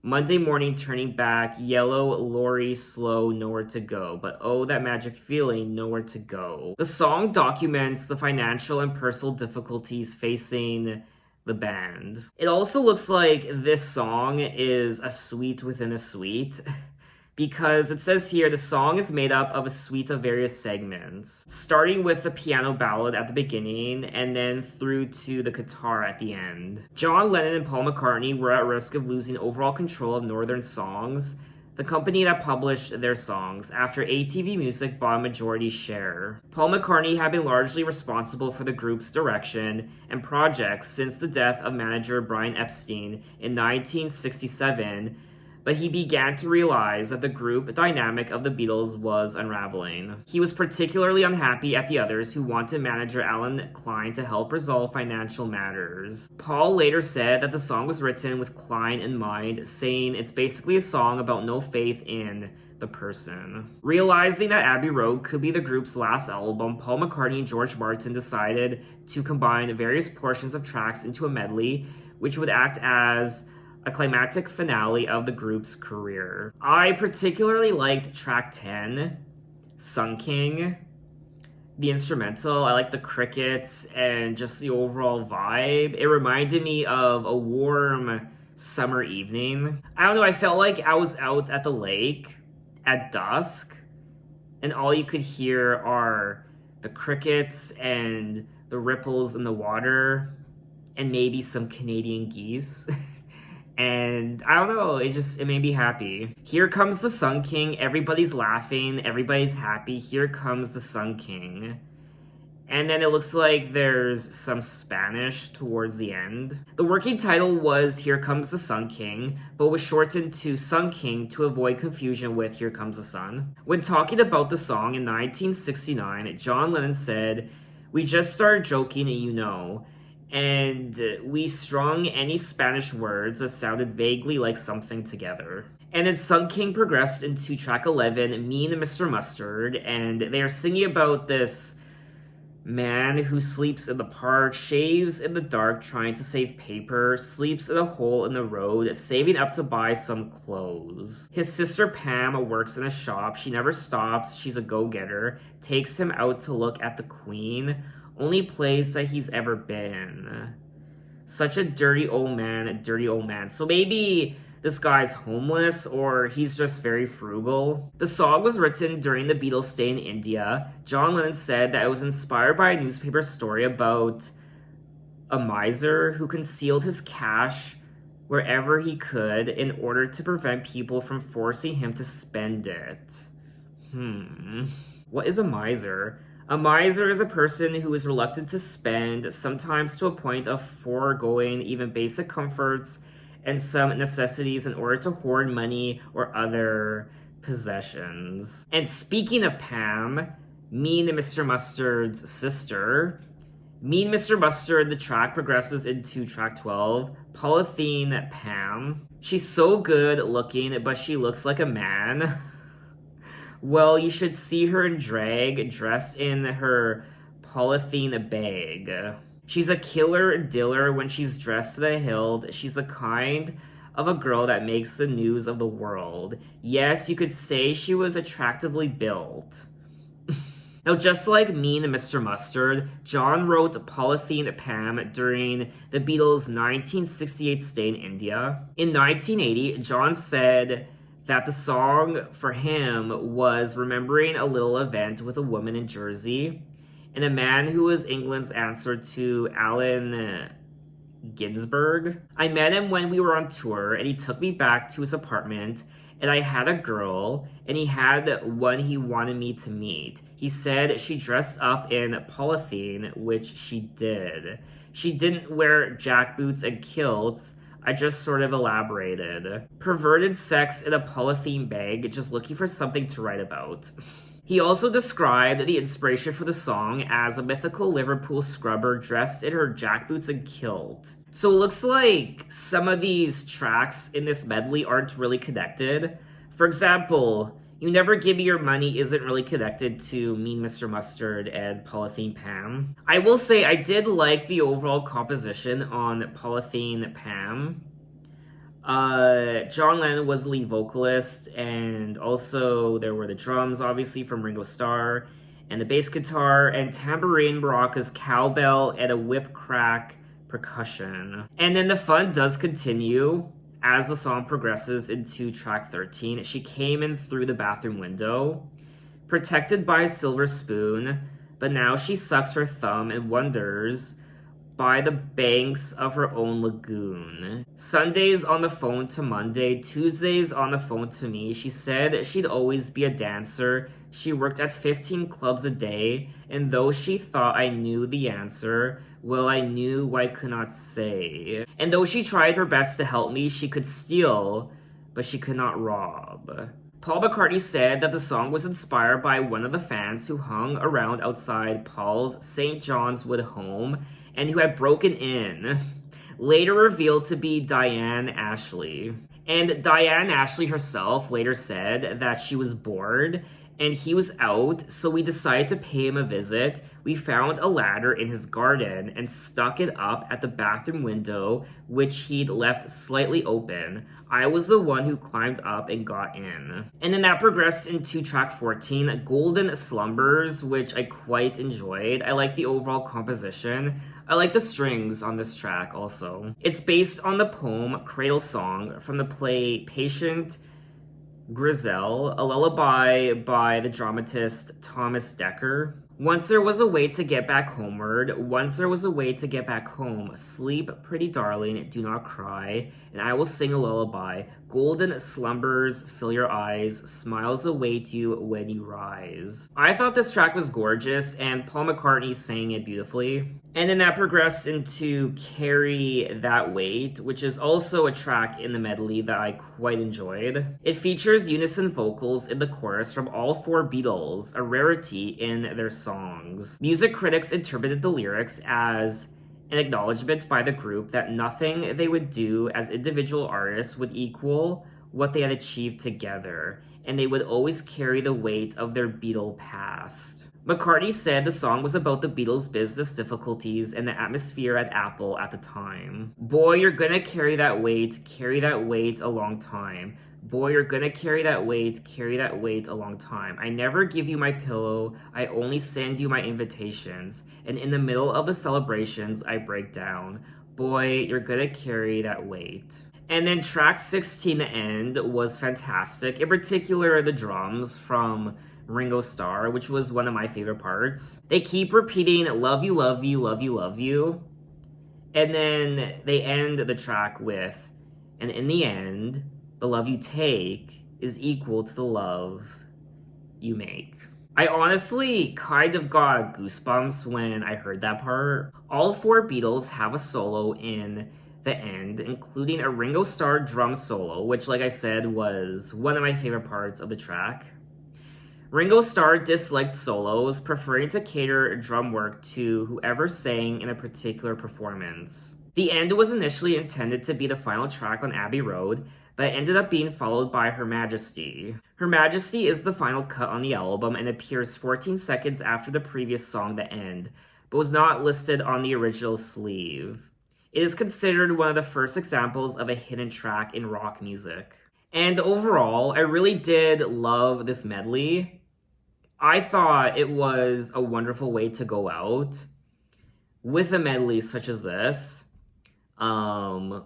Monday morning turning back, yellow, lorry, slow, nowhere to go. But oh, that magic feeling, nowhere to go. The song documents the financial and personal difficulties facing the band. It also looks like this song is a suite within a suite, because it says here the song is made up of a suite of various segments, starting with the piano ballad at the beginning and then through to the guitar at the end. John Lennon and Paul McCartney were at risk of losing overall control of Northern Songs, the company that published their songs, after ATV Music bought a majority share. Paul McCartney had been largely responsible for the group's direction and projects since the death of manager Brian Epstein in 1967, but he began to realize that the group dynamic of the Beatles was unraveling. He was particularly unhappy at the others who wanted manager Alan Klein to help resolve financial matters. Paul later said that the song was written with Klein in mind, saying it's basically a song about no faith in the person. Realizing that Abbey Road could be the group's last album, Paul McCartney and George Martin decided to combine various portions of tracks into a medley, which would act as a climactic finale of the group's career. I particularly liked track 10, Sun King. The instrumental, I like the crickets and just the overall vibe. It reminded me of a warm summer evening. I don't know, I felt like I was out at the lake at dusk and all you could hear are the crickets and the ripples in the water and maybe some Canadian geese. And I don't know, it made me happy. Here comes the Sun King, everybody's laughing, everybody's happy, here comes the Sun King. And then it looks like there's some Spanish towards the end. The working title was Here Comes the Sun King, but was shortened to Sun King to avoid confusion with Here Comes the Sun. When talking about the song in 1969, John Lennon said, "We just started joking, you know, and we strung any Spanish words that sounded vaguely like something together." And then Sun King progressed into track 11, Mean Mr. Mustard, and they are singing about this man who sleeps in the park, shaves in the dark trying to save paper, sleeps in a hole in the road, saving up to buy some clothes. His sister Pam works in a shop, she never stops, she's a go-getter, takes him out to look at the Queen, only place that he's ever been. Such a dirty old man, a dirty old man. So maybe this guy's homeless or he's just very frugal. The song was written during the Beatles' stay in India. John Lennon said that it was inspired by a newspaper story about a miser who concealed his cash wherever he could in order to prevent people from forcing him to spend it. What is a miser? A miser is a person who is reluctant to spend, sometimes to a point of foregoing even basic comforts and some necessities in order to hoard money or other possessions. And speaking of Pam, Mean Mr. Mustard's sister, Mean Mr. Mustard, the track progresses into track 12, Polythene Pam. She's so good looking, but she looks like a man. Well, you should see her in drag, dressed in her polythene bag. She's a killer diller when she's dressed to the hilt. She's the kind of a girl that makes the news of the world. Yes, you could say she was attractively built. Now, just like Mean Mr. Mustard, John wrote Polythene Pam during the Beatles' 1968 stay in India. In 1980, John said that the song for him was remembering a little event with a woman in Jersey and a man who was England's answer to Allen Ginsberg. I met him when we were on tour and he took me back to his apartment and I had a girl and he had one he wanted me to meet. He said she dressed up in polythene, which she did. She didn't wear jackboots and kilts. I just sort of elaborated. Perverted sex in a polythene bag, just looking for something to write about. He also described the inspiration for the song as a mythical Liverpool scrubber dressed in her jackboots and kilt. So it looks like some of these tracks in this medley aren't really connected. For example, You Never Give Me Your Money isn't really connected to Mean Mr. Mustard and Polythene Pam. I will say I did like the overall composition on Polythene Pam. John Lennon was the lead vocalist, and also there were the drums, obviously, from Ringo Starr, and the bass guitar, and tambourine, maracas, cowbell, and a whip crack percussion. And then the fun does continue as the song progresses into track 13, she came in through the bathroom window, protected by a silver spoon, but now she sucks her thumb and wonders by the banks of her own lagoon. Sundays on the phone to Monday, Tuesdays on the phone to me. She said she'd always be a dancer. She worked at 15 clubs a day, and though she thought I knew the answer, well, I knew I could not say. And though she tried her best to help me, she could steal, but she could not rob. Paul McCartney said that the song was inspired by one of the fans who hung around outside Paul's St. John's Wood home and who had broken in, later revealed to be Diane Ashley. And Diane Ashley herself later said that she was bored and he was out, so we decided to pay him a visit. We found a ladder in his garden and stuck it up at the bathroom window, which he'd left slightly open. I was the one who climbed up and got in. And then that progressed into track 14, Golden Slumbers, which I quite enjoyed. I like the overall composition. I like the strings on this track also. It's based on the poem Cradle Song from the play Patient Grisel, a lullaby by the dramatist Thomas Dekker. Once there was a way to get back homeward, once there was a way to get back home. Sleep, pretty darling, do not cry, and I will sing a lullaby. Golden slumbers fill your eyes, smiles await you when you rise. I thought this track was gorgeous, and Paul McCartney sang it beautifully. And then that progressed into Carry That Weight, which is also a track in the medley that I quite enjoyed. It features unison vocals in the chorus from all four Beatles, a rarity in their songs. Music critics interpreted the lyrics as an acknowledgement by the group that nothing they would do as individual artists would equal what they had achieved together, and they would always carry the weight of their Beatle past. McCartney said the song was about the Beatles' business difficulties and the atmosphere at Apple at the time. Boy, you're gonna carry that weight a long time. Boy, you're gonna carry that weight a long time. I never give you my pillow, I only send you my invitations. And in the middle of the celebrations, I break down. Boy, you're gonna carry that weight. And then track 16, The End, was fantastic. In particular, the drums from Ringo Starr, which was one of my favorite parts. They keep repeating, love you, love you, love you, love you. And then they end the track with, and in the end, the love you take is equal to the love you make. I honestly kind of got goosebumps when I heard that part. All four Beatles have a solo in the end, including a Ringo Starr drum solo, which, like I said, was one of my favorite parts of the track. Ringo Starr disliked solos, preferring to cater drum work to whoever sang in a particular performance. The End was initially intended to be the final track on Abbey Road, but ended up being followed by Her Majesty. Her Majesty is the final cut on the album and appears 14 seconds after the previous song, The End, but was not listed on the original sleeve. It is considered one of the first examples of a hidden track in rock music. And overall, I really did love this medley. I thought it was a wonderful way to go out with a medley such as this.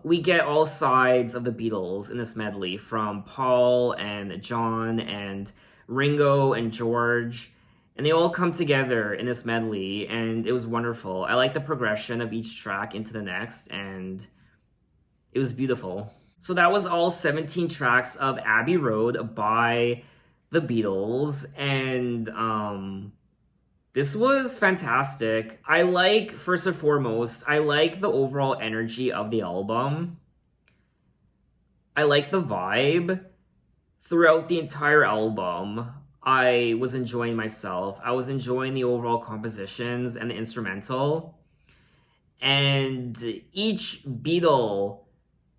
We get all sides of the Beatles in this medley, from Paul and John and Ringo and George, and they all come together in this medley, and it was wonderful. I like the progression of each track into the next, and it was beautiful. So that was all 17 tracks of Abbey Road by the Beatles, and this was fantastic. I like, first and foremost, I like the overall energy of the album. I like the vibe. Throughout the entire album, I was enjoying myself. I was enjoying the overall compositions and the instrumental. And each Beatle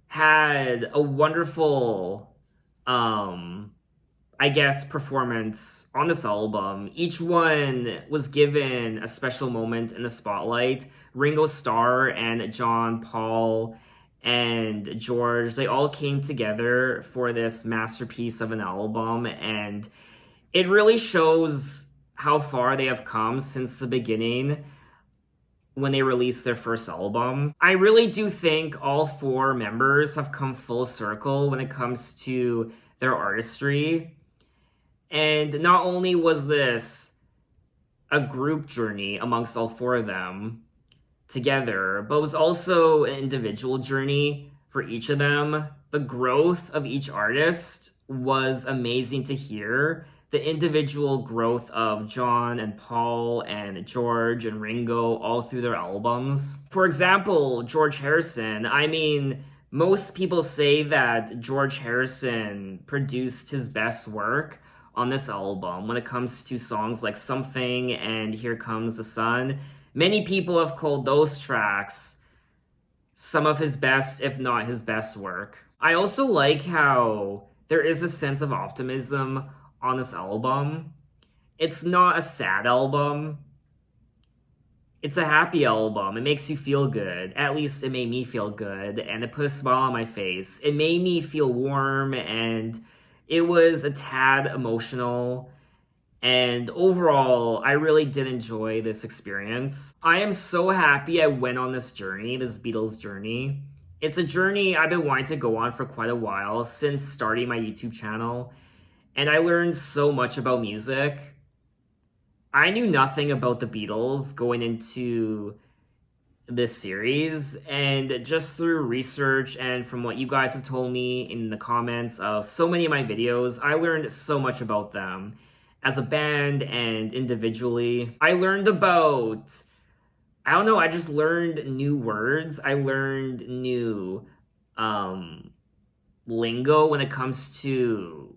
had a wonderful, performance on this album. Each one was given a special moment in the spotlight. Ringo Starr and John, Paul, and George, they all came together for this masterpiece of an album, and it really shows how far they have come since the beginning when they released their first album. I really do think all 4 members have come full circle when it comes to their artistry. And not only was this a group journey amongst all 4 of them together, but it was also an individual journey for each of them. The growth of each artist was amazing to hear. The individual growth of John and Paul and George and Ringo all through their albums. For example, George Harrison, I mean, most people say that George Harrison produced his best work on this album when it comes to songs like Something and Here Comes the Sun. Many people have called those tracks some of his best, if not his best work. I also like how there is a sense of optimism on this album. It's not a sad album. It's a happy album. It makes you feel good. At least it made me feel good, and it put a smile on my face. It made me feel warm, and it was a tad emotional. And overall, I really did enjoy this experience. I am so happy I went on this journey, this Beatles journey. It's a journey I've been wanting to go on for quite a while, since starting my YouTube channel. And I learned so much about music. I knew nothing about the Beatles going into this series, and just through research and from what you guys have told me in the comments of so many of my videos, I learned so much about them as a band and individually. I learned about, I just learned new words. I learned new lingo when it comes to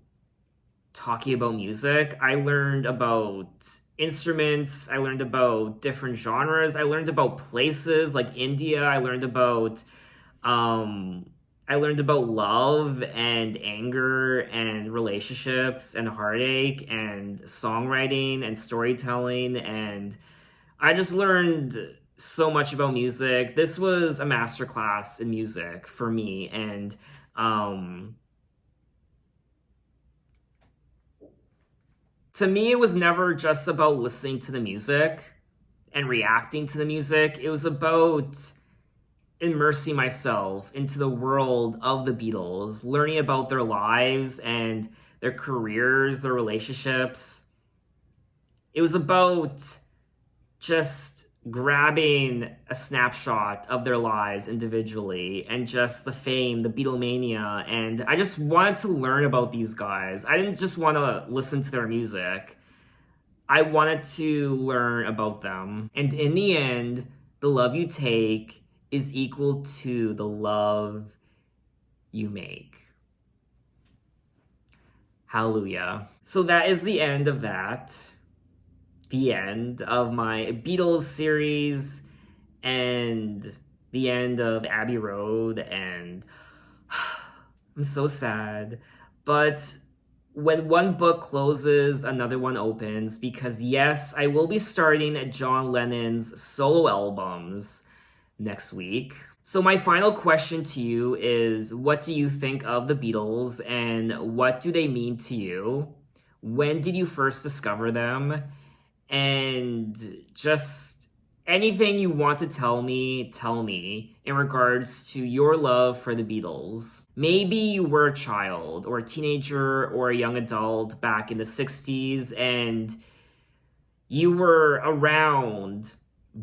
talking about music. I learned about instruments. I learned about different genres. I learned about places like India. I learned about love and anger and relationships and heartache and songwriting and storytelling, and I just learned so much about music. This was a masterclass in music for me, and to me, it was never just about listening to the music and reacting to the music. It was about immersing myself into the world of the Beatles, learning about their lives and their careers, their relationships. It was about just grabbing a snapshot of their lives individually and just the fame, the Beatlemania, and I just wanted to learn about these guys. I didn't just want to listen to their music. I wanted to learn about them. And in the end, the love you take is equal to the love you make. Hallelujah. So that is the end of that. The end of my Beatles series and the end of Abbey Road, and I'm so sad. But when one book closes, another one opens, because yes, I will be starting John Lennon's solo albums next week. So my final question to you is, what do you think of the Beatles, and what do they mean to you? When did you first discover them? And just anything you want to tell me in regards to your love for the Beatles. Maybe you were a child or a teenager or a young adult back in the 60s and you were around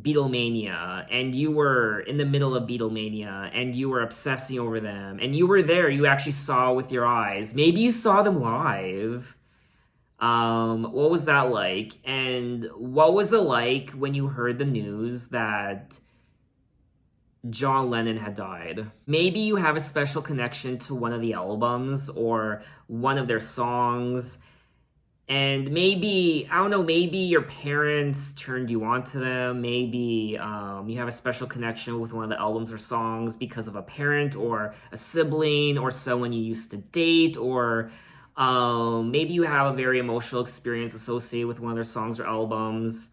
Beatlemania and you were in the middle of Beatlemania and you were obsessing over them and you were there, you actually saw with your eyes. Maybe you saw them live. What was that like? And what was it like when you heard the news that John Lennon had died? Maybe you have a special connection to one of the albums or one of their songs. And maybe, I don't know, maybe your parents turned you on to them. Maybe you have a special connection with one of the albums or songs because of a parent or a sibling or someone you used to date, or maybe you have a very emotional experience associated with one of their songs or albums.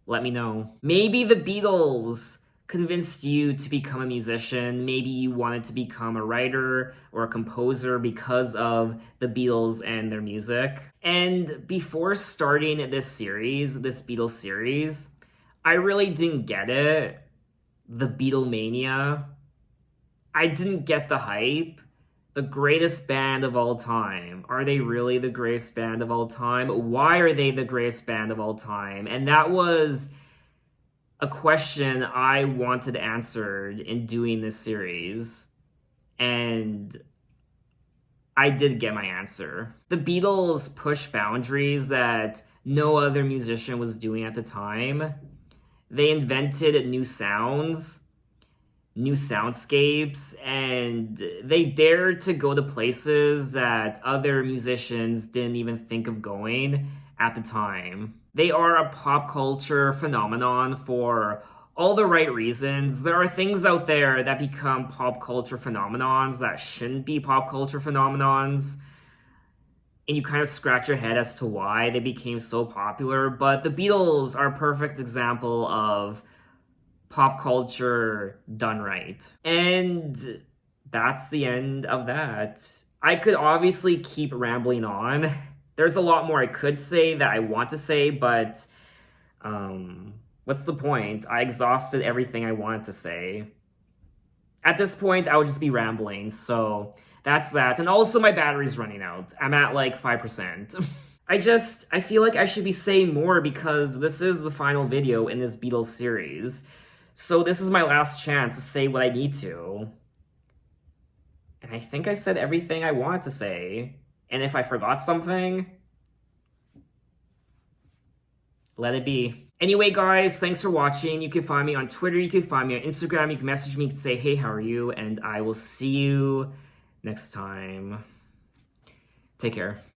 Let me know. Maybe the Beatles convinced you to become a musician. Maybe you wanted to become a writer or a composer because of the Beatles and their music. And before starting this series, this Beatles series, I really didn't get it. The Beatlemania. I didn't get the hype. The greatest band of all time. Are they really the greatest band of all time? Why are they the greatest band of all time? And that was a question I wanted answered in doing this series. And I did get my answer. The Beatles pushed boundaries that no other musician was doing at the time. They invented new sounds, new soundscapes, and they dared to go to places that other musicians didn't even think of going at the time. They are a pop culture phenomenon for all the right reasons. There are things out there that become pop culture phenomenons that shouldn't be pop culture phenomenons, and you kind of scratch your head as to why they became so popular. But the Beatles are a perfect example of pop culture done right. And that's the end of that. I could obviously keep rambling on. There's a lot more I could say that I want to say, but what's the point? I exhausted everything I wanted to say. At this point, I would just be rambling, so that's that. And also, my battery's running out. I'm at like 5%. I feel like I should be saying more because this is the final video in this Beatles series. So this is my last chance to say what I need to. And I think I said everything I wanted to say. And if I forgot something, let it be. Anyway, guys, thanks for watching. You can find me on Twitter. You can find me on Instagram. You can message me and say, hey, how are you? And I will see you next time. Take care.